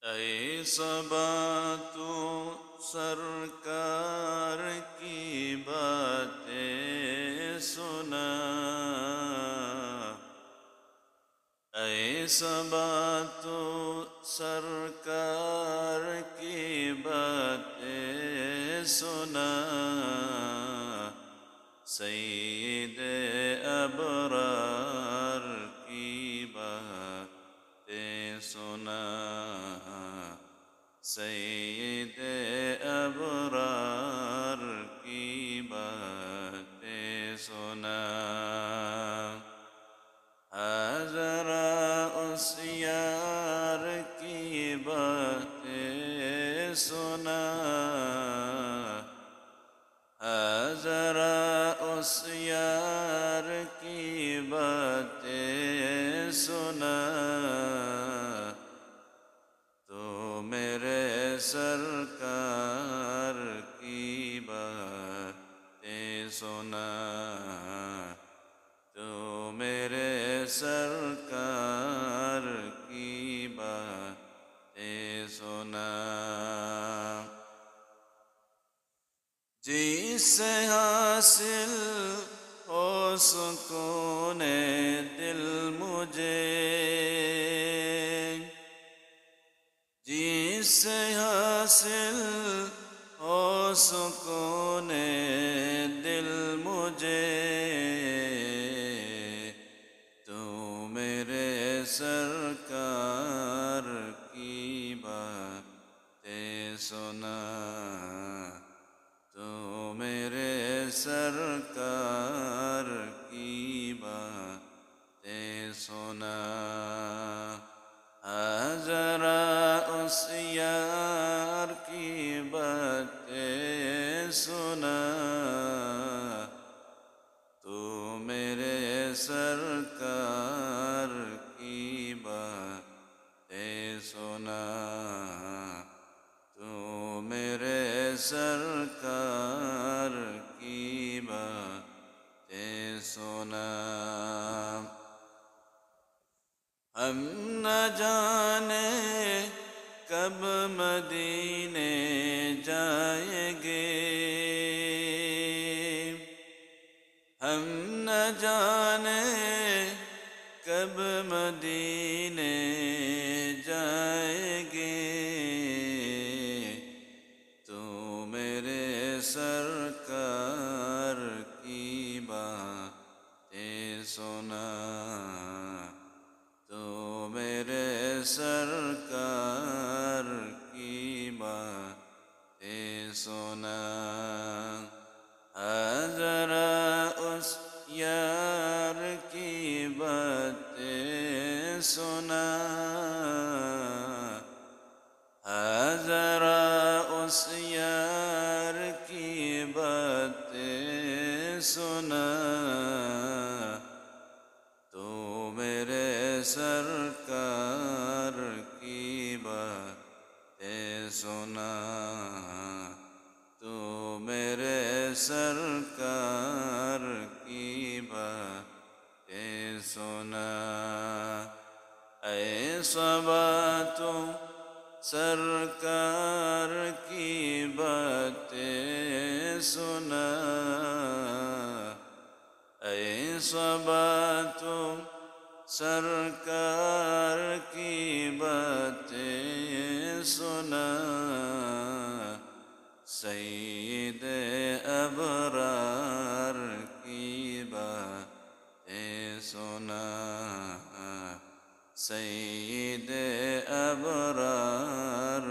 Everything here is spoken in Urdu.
اے صبا تو سرکار کی باتیں سنا، اے صبا تو سرکار کی باتیں سنا، سید ابرار کی باتیں سنا، سید ابرار کی باتیں سنا۔ ذرا اس یار کی باتیں سنا، ذرا اس یار کی باتیں سنا، تو میرے سرکار کی باتیں سنا، تو میرے سرکار کی باتیں سنا۔ جس سے حاصل ہو سکون دل مجھے، جس سے حاصل ہو سکون دل مجھے، تو میرے سرکار کی باتیں سنا، تو میرے سرکار کی باتیں سنا۔ ذرا اس یار کی باتیں سنا، تو میرے سرکار کی باتیں سنا، تو میرے سرکار کی باتیں سنا۔ ہم نہ جانے کب مدینے جائیں گے، ہم نہ جانے کب مدینے جائیں گے، تو میرے سرکار کی باتیں سنا، تو میرے سرکار کی باتیں سنا۔ ذرا اس یار کی باتیں سنا، ذرا اس یار کی باتیں سنا، تو میرے سرکار کی باتیں سنا، تو میرے سرکار کی باتیں سنا۔ اے صبا تو سرکار کی باتیں سنا، اے صبا تو سرکار کی باتیں سنا، سید ابرار کی باتیں سنا، سید ابرار